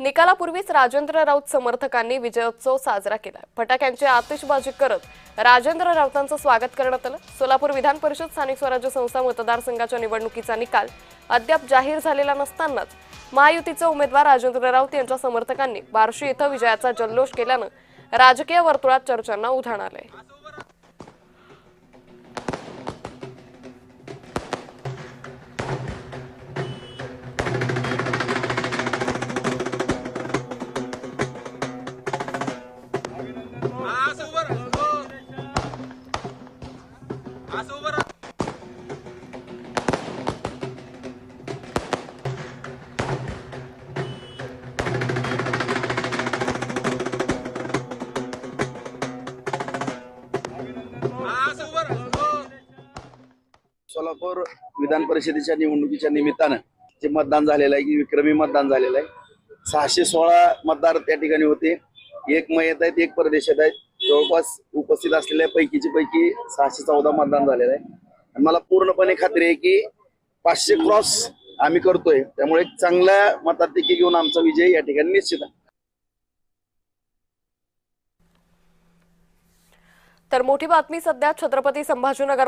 निकालापूर्वीच राजेंद्र राऊत समर्थकांनी विजयोत्सव साजरा केला। फटाक्यांची आतिषबाजी करत राजेंद्र राऊतांचं स्वागत करण्यात आलं। सोलापूर विधान परिषद स्थानिक स्वराज्य संस्था मतदारसंघाच्या निवडणुकीचा निकाल अद्याप जाहीर झालेला नसतानाच महायुतीचे उमेदवार राजेंद्र राऊत यांच्या समर्थकांनी बार्शी इथं विजयाचा जल्लोष केल्यानं राजकीय वर्तुळात चर्चांना उधाण आलंय। सोलापूर विधान परिषदेच्या निवडणुकीच्या निमित्तानं जे मतदान झालेलं आहे की विक्रमी मतदान झालेलं आहे। 616 मतदार त्या ठिकाणी होते। एक मयत आहेत, एक परदेशात आहेत। जवळपास उपस्थित असलेल्या पैकीची पैकी 614 मतदान झालेलं आहे आणि मला पूर्णपणे खात्री आहे की 500 क्रॉस आम्ही करतोय। त्यामुळे चांगल्या मताधिक्य घेऊन आमचा विजय या ठिकाणी निश्चित आहे। तर मोठी बातमी सध्या छत्रपती संभाजीनगर